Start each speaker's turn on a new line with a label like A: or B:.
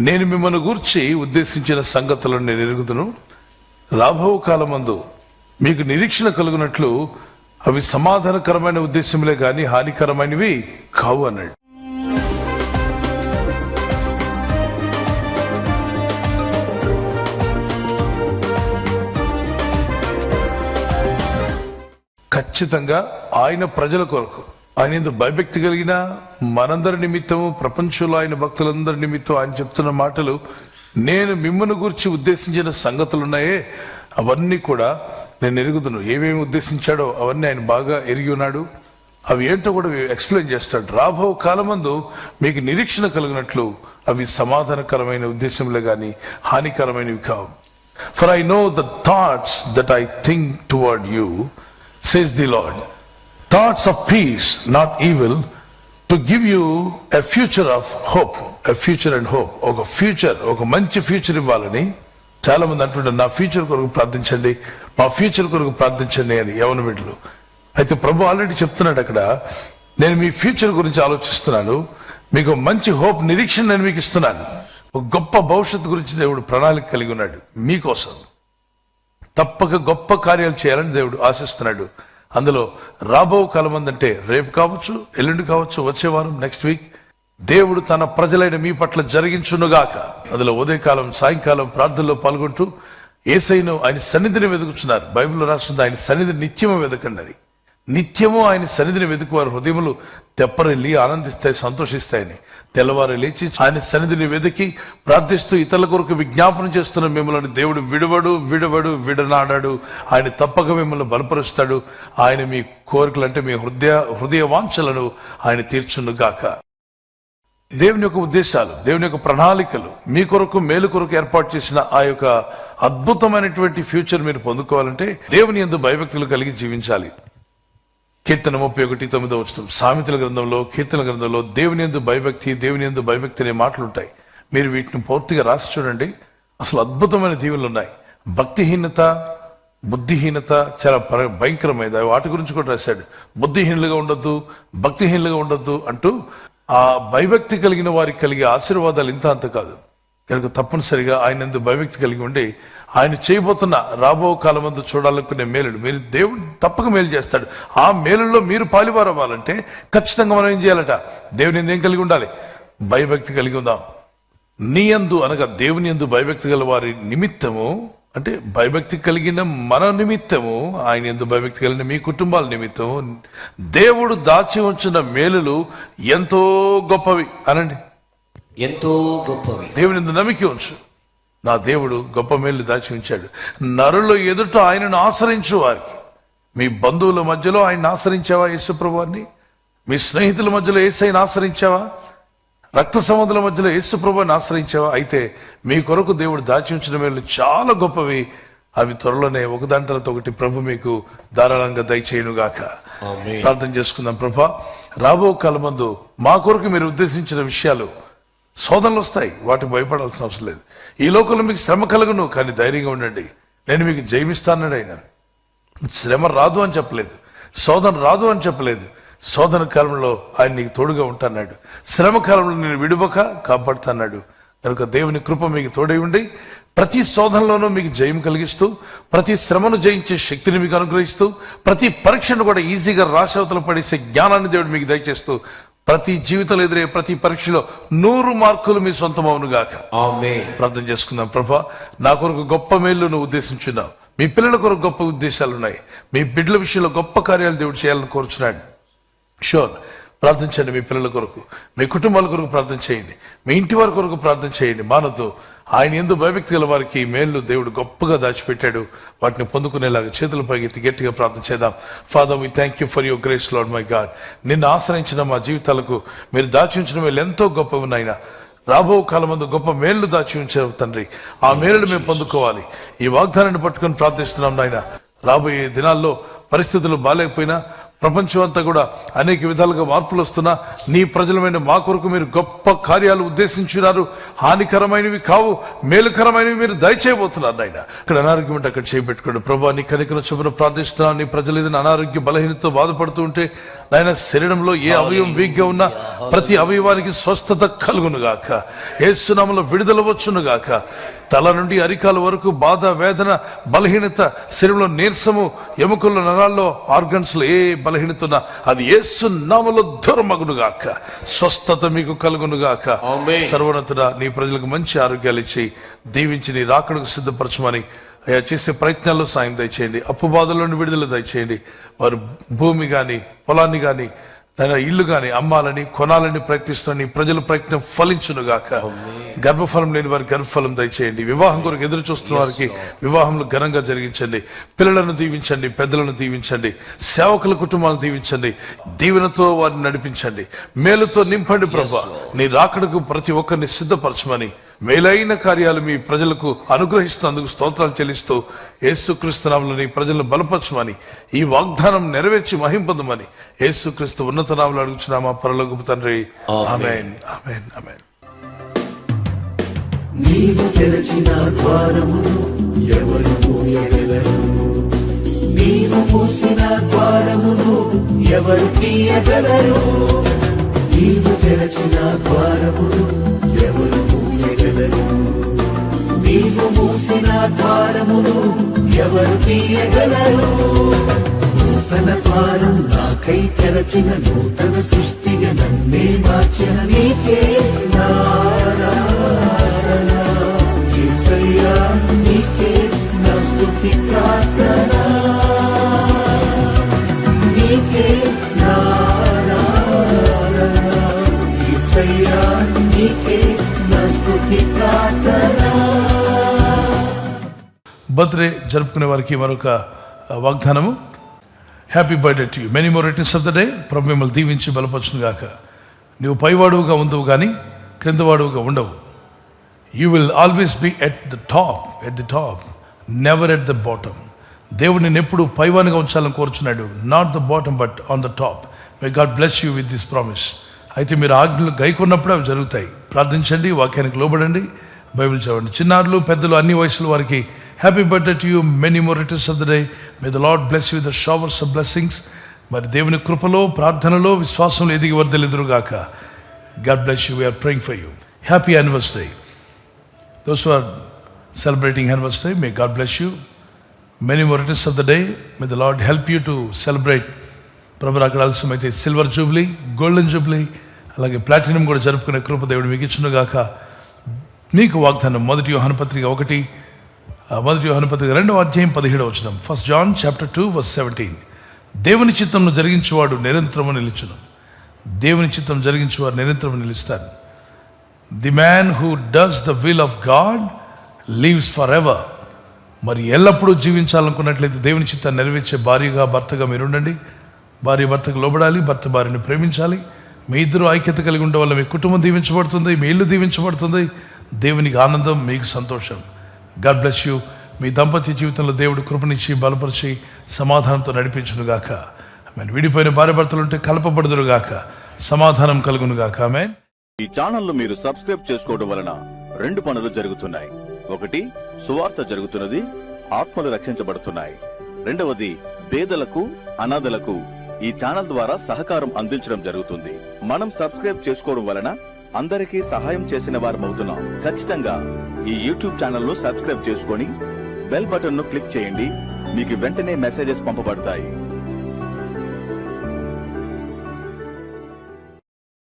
A: నేను మిమ్మల్ని గూర్చి ఉద్దేశించిన సంగతులను నేను ఎరుగుదును. రాబో కాలమందు మీకు నిరీక్షణ కలుగునట్లు అవి సమాధానకరమైన ఉద్దేశములే గాని హానికరమైనవి కావు అన్నాడు. ఖచ్చితంగా ఆయన ప్రజల కొరకు, ఆయన ఎందుకు భయభక్తి కలిగిన మనందరి నిమిత్తము, ప్రపంచంలో ఆయన భక్తులందరి నిమిత్తం ఆయన చెప్తున్న మాటలు, నేను మిమ్మల్ని గురించి ఉద్దేశించిన సంగతులున్నాయే అవన్నీ కూడా నేను ఎరుగుదును. ఏమేమి ఉద్దేశించాడో అవన్నీ ఆయన బాగా ఎరిగి ఉన్నాడు. అవి ఏంటో కూడా ఎక్స్ప్లెయిన్ చేస్తాడు. రాబో కాలమందు మీకు నిరీక్షణ కలిగినట్లు అవి సమాధానకరమైన ఉద్దేశంలే గాని హానికరమైనవి కావు. For I know the thoughts that I think towards you, says the Lord, thoughts of peace, not evil, to give you a future of hope, a future and hope. ఒక ఫ్యూచర్, ఒక మంచి ఫ్యూచర్ ఇవ్వాలని చాలా మంది అంటుంటారు, నా future కొరకు ప్రార్థించండి, మా ఫ్యూచర్ కొరకు ప్రార్థించండి అని యవన బిడ్డలు. అయితే ప్రభు ఆల్రెడీ చెప్తున్నాడు అక్కడ, నేను మీ ఫ్యూచర్ గురించి ఆలోచిస్తున్నాను, మీకు మంచి హోప్, నిరీక్షణ నేను మీకు ఇస్తున్నాను. ఒక గొప్ప భవిష్యత్తు గురించి దేవుడు ప్రణాళిక కలిగి ఉన్నాడు మీకోసం. తప్పక గొప్ప కార్యాలు చేయాలని దేవుడు ఆశిస్తున్నాడు. అందులో రాబో కాలం అంటే రేపు కావచ్చు, ఎల్లుండి కావచ్చు, వచ్చే వారం, నెక్స్ట్ వీక్ దేవుడు తన ప్రజలైన మీ పట్ల జరిగించునుగాక. అందులో ఉదయకాలం, సాయంకాలం ప్రార్థనలో పాల్గొంటూ యేసయ్యను, ఆయన సన్నిధిని వెతుకుతున్నారు. బైబిల్లో రాస్తుంది, ఆయన సన్నిధిని నిత్యము వెతకండి అని. నిత్యము ఆయన సన్నిధిని వెతుకువారు హృదయములు తెప్పరెళ్ళి ఆనందిస్తాయి, సంతోషిస్తాయని. తెల్లవారు లేచి ఆయన సన్నిధిని వెతికి ప్రార్థిస్తూ ఇతరుల కొరకు విజ్ఞాపన చేస్తున్న మిమ్మల్ని దేవుడు విడనాడాడు. ఆయన తప్పక మిమ్మల్ని బలపరుస్తాడు. ఆయన మీ కోరికలు అంటే మీ హృదయ వాంఛలను ఆయన తీర్చును గాక. దేవుని యొక్క ఉద్దేశాలు, దేవుని యొక్క ప్రణాళికలు మీ కొరకు, మేలు కొరకు ఏర్పాటు చేసిన ఆ యొక్క అద్భుతమైనటువంటి ఫ్యూచర్ మీరు పొందుకోవాలంటే దేవుని యందు భయభక్తులు కలిగి జీవించాలి. కీర్తన 31:9 సామెతల గ్రంథంలో, కీర్తన గ్రంథంలో దేవుని యందు భయభక్తి అనే మాటలు ఉంటాయి. మీరు వీటిని పూర్తిగా రాసి చూడండి. అసలు అద్భుతమైన దీవెనలు ఉన్నాయి. భక్తిహీనత, బుద్ధిహీనత చాలా భయంకరమైనది. వాటి గురించి కూడా రాశాడు. బుద్ధిహీనులుగా ఉండొద్దు, భక్తిహీనులుగా ఉండొద్దు అంటూ. ఆ భయభక్తి కలిగిన వారికి కలిగే ఆశీర్వాదాలు ఇంత అంత కాదు. కనుక తప్పనిసరిగా ఆయన యందు భయభక్తి కలిగి ఉండి ఆయన చేయబోతున్న రాబో కాలమందు చూడాలనుకునే మేలుడు, మీరు దేవుడు తప్పక మేలు చేస్తాడు. ఆ మేలుల్లో మీరు పాలివారు అవ్వాలంటే ఖచ్చితంగా మనం ఏం చేయాలట? దేవుని యందు ఏం కలిగి ఉండాలి? భయభక్తి కలిగి ఉందాం. నీ యందు అనగా దేవుని యందు భయభక్తి గల వారి నిమిత్తము, అంటే భయభక్తి కలిగిన మన నిమిత్తము, ఆయన యందు భయభక్తి కలిగిన మీ కుటుంబాల నిమిత్తము దేవుడు దాచి ఉంచిన మేలులు ఎంతో గొప్పవి అనండి.
B: ఎంతో గొప్పవి.
A: దేవుని యందు నమ్మిక ఉంచు. నా దేవుడు గొప్ప మేలు దాచి ఉంచాడు. నరుల ఎదుట ఆయనను ఆశ్రయించు వారికి. మీ బంధువుల మధ్యలో ఆయన ఆశ్రయించావా యేసుప్రభువాన్ని? మీ స్నేహితుల మధ్యలో యేసయ్యను ఆశ్రయించావా? రక్త సముద్రుల మధ్యలో యేసుప్రభువాన్ని ఆశ్రయించావా? అయితే మీ కొరకు దేవుడు దాచి ఉంచిన మేలు చాలా గొప్పవి. అవి త్వరలోనే ఒకదాని తర్వాత ఒకటి ప్రభు మీకు ధారాళంగా దయచేయునుగాక. ప్రార్థన చేసుకుందాం. ప్రభా, రాబో కాలమందు మా కొరకు మీరు ఉద్దేశించిన విషయాలు, శోధనలు వస్తాయి, వాటికి భయపడాల్సిన అవసరం లేదు. ఈ లోకంలో మీకు శ్రమ కలుగును, కానీ ధైర్యంగా ఉండండి, నేను మీకు జయమిస్తానన్నాడు ఆయన. శ్రమ రాదు అని చెప్పలేదు, శోధన రాదు అని చెప్పలేదు. శోధన కాలంలో ఆయన నీకు తోడుగా ఉంటాన్నాడు. శ్రమ కాలంలో నేను విడువక కాపాడుతాన్నాడు. కనుక దేవుని కృప మీకు తోడై ఉండి ప్రతి శోధనలోనూ మీకు జయం కలిగిస్తూ, ప్రతి శ్రమను జయించే శక్తిని మీకు అనుగ్రహిస్తూ, ప్రతి పరీక్షను కూడా ఈజీగా రాశవతలు పడేసే జ్ఞానాన్ని దేవుడు మీకు దయచేస్తూ, ప్రతి జీవితంలో ఎదురే ప్రతి పరీక్షలో 100 మార్కులు మీ సొంతం అవునుగాక. ప్రార్థన చేసుకుందాం. ప్రభా, నా కొరకు గొప్ప మేలు నువ్వు ఉద్దేశించున్నావు. మీ పిల్లల కొరకు గొప్ప ఉద్దేశాలు ఉన్నాయి. మీ బిడ్డల విషయంలో గొప్ప కార్యాలు దేవుడు చేయాలని కోరుచున్నాడు. షూర్, ప్రార్థించండి. మీ పిల్లల కొరకు, మీ కుటుంబాల కొరకు ప్రార్థన చేయండి. మీ ఇంటి వారి కొరకు ప్రార్థన చేయండి. మానతో ఆయన యందు భయభక్తి గల వారికి మేలు దేవుడు గొప్పగా దాచిపెట్టాడు. వాటిని పొందుకునేలాగా చేతుల పైకి గట్టిగా ప్రార్థన చేద్దాం. Father, we thank you for your grace Lord my God. నిన్ను ఆశ్రయించిన మా జీవితాలకు మీరు దాచి ఉంచిన మేలు ఎంతో గొప్పవి నాయనా. రాబో కాలమందు గొప్ప మేళ్లు దాచి ఉంచావు తండ్రి. ఆ మేలును మేము పొందుకోవాలి. ఈ వాగ్దానాన్ని పట్టుకొని ప్రార్థిస్తున్నాం నాయన. రాబోయే దినాల్లో పరిస్థితులు బాగాలేకపోయినా, ప్రపంచం అంతా కూడా అనేక విధాలుగా మార్పులు వస్తున్నా నీ ప్రజలమైన మా కొరకు మీరు గొప్ప కార్యాలు ఉద్దేశించినారు. హానికరమైనవి కావు, మేలుకరమైనవి మీరు దయచేయబోతున్నారు నాయన. ఇక్కడ అనారోగ్యం అంటే అక్కడ చేపెట్టుకోండి ప్రభా. నీ కనికరం చొప్పున ప్రార్థిస్తున్నాను. నీ ప్రజలు ఏదైనా అనారోగ్య బలహీనతో బాధపడుతూ ఉంటే నాయన, శరీరంలో ఏ అవయవం వీక్గా ఉన్నా ప్రతి అవయవానికి స్వస్థత కలుగును గాక. యేసు నామములో విడుదల వచ్చును గాక. తల నుండి అరికాల వరకు బాధ, వేదన, బలహీనత, శరీరంలో నీరసము, ఎముకల్లో, నరాల్లో, ఆర్గన్స్ లో ఏ బలహీనత ఉన్నా అది యేసు నామములో దూరమగును గాక. స్వస్థత మీకు కలుగును గాక. సర్వోన్నతుడా, నీ ప్రజలకు మంచి ఆరోగ్యాలు ఇచ్చి దీవించి నీ రాకడకు సిద్ధపరచమని అయ్యా చేసే ప్రయత్నాల్లో సాయం దయచేయండి. అప్పు బాధల నుండి విడుదల దయచేయండి. వారు భూమి గాని పొలాన్ని గాని ఇల్లు గాని అమ్మాలని కొనాలని ప్రయత్నిస్తున్న ప్రజల ప్రయత్నం ఫలించును గాక. గర్భఫలం లేని వారికి గర్భఫలం దయచేయండి. వివాహం కొరకు ఎదురు చూస్తున్న వారికి వివాహంలో ఘనంగా జరిగించండి. పిల్లలను దీవించండి, పెద్దలను దీవించండి, సేవకుల కుటుంబాలను దీవించండి. దీవెనతో వారిని నడిపించండి, మేలుతో నింపండి ప్రభా. నీ రాకడకు ప్రతి ఒక్కరిని సిద్ధపరచమని, మేలైన కార్యాలు మీ ప్రజలకు అనుగ్రహిస్తున్నందుకు స్తోత్రాలు చెల్లిస్తూ యేసుక్రీస్తు నామములో నీ ప్రజలను బలపరచమని, ఈ వాగ్దానం నెరవేర్చి మహింపొందమని యేసుక్రీస్తు ఉన్నత నామములో అడుగుచున్నామా పరలోకపు తండ్రి. ఆమేన్, ఆమేన్, ఆమేన్.
C: నీవు తెరచిన ద్వారమును ఎవరు మూయగలరు? నీవు మూసిన ద్వారమును ఎవరు తీయగలరు? నీవు తెరచిన ద్వారమును ఎవరు మూయగలరు? నీవు మూసిన ద్వారమును ఎవరు తీయగలరు? నూతన ద్వారం నాకై తెరచిన నూతన సృష్టిగా నన్నే మార్చిన నీకే నారాధన. యేసయ్యా నీకే నా స్తుతి ప్రార్థన. నీకే నారాధన. యేసయ్యా నీకే నా స్తుతి ప్రార్థన.
A: బర్త్డే జరుపుకునే వారికి మరొక వాగ్దానము. Happy birthday to you, many more returns of the day. ప్రభు మిమ్మల్ని దీవించి బలపరచును గాక. నువ్వు పైవాడుగా ఉండవు కానీ క్రిందవాడుగా ఉండవు. You will always be at the top, never at the bottom. దేవుడు నేను ఎప్పుడు పైవానిగా ఉంచాలని కోరుచున్నాడు. Not the bottom but on the top. May God bless you with this promise. అయితే మీరు ఆజ్ఞలు గైకొన్నప్పుడు అవి జరుగుతాయి. ప్రార్థించండి, వాక్యానికి లోబడండి, బైబిల్ చదవండి. చిన్నారులు, పెద్దలు, అన్ని వయసుల వారికి happy birthday to you, many more returns of the day. May the lord bless you with the showers of blessings. మరి దేవుని కృపలో, ప్రార్థనలో, విశ్వాసంలో ఎదిగి వర్ధలెదురుగాక. God bless you. We're praying for you. Happy anniversary. Those who are celebrating anniversary, may God bless you. Many more returns of the day. May the lord help you to celebrate. ప్రభు అక్కడ ఆలస్యమైతే silver jubilee, golden jubilee, అలాగే platinum కూడా జరుపుకునే కృప దేవుడు మీకు ఇచ్చునుగాక. మీకు వాగ్దానం మొదటి యోహాను పత్రిక 2వ అధ్యాయం 17వ వచనం. 1 John chapter 2 verse 17. దేవుని చిత్తంను జరిగించేవాడు నిరంతరము నిలుచును. దేవుని చిత్తం జరిగించేవాడు నిరంతరము నిలుస్తాడు. The man who does the will of God lives for ever. మరి ఎల్లప్పుడూ జీవించాలనుకున్నట్లయితే దేవుని చిత్తాన్ని నెరవేర్చే భార్యగా, భర్తగా మీరు ఉండండి. భార్య భర్తకు లోబడాలి, భర్త భార్యను ప్రేమించాలి. మీ ఇద్దరు ఐక్యత కలిగి ఉండడం వల్ల మీ కుటుంబం దీవించబడుతుంది, మీ ఇల్లు దీవించబడుతుంది. దేవునికి ఆనందం, మీకు సంతోషం. God bless you. మీ దాంపత్య జీవితంలో దేవుడు కృపనిచ్చి బలపరిచి సమాధానంతో నడిపించునుగాక. ఆమేన్. విడిపోయిన భార్య భర్తలు ఉంటే కలపబడుదురుగాక, సమాధానం కలుగునుగాక. ఆమేన్.
D: ఈ ఛానల్ మీరు సబ్స్క్రైబ్ చేసుకోవడం వలన 2 పనులు జరుగుతున్నాయి. ఒకటి, సువార్త జరుగుతున్నది, ఆత్మలు రక్షించబడుతున్నాయి. రెండవది, పేదలకు, అనాథలకు ఈ ఛానల్ ద్వారా సహకారం అందించడం జరుగుతుంది. మనం సబ్స్క్రైబ్ చేసుకోవడం వలన అందరికీ సహాయం చేసిన వారమవుతున్నాం. ఖచ్చితంగా ఈ యూట్యూబ్ ఛానల్ ను సబ్స్క్రైబ్ చేసుకొని బెల్ బటన్ ను క్లిక్ చేయండి. మీకు వెంటనే మెసేజెస్ పంపబడతాయి.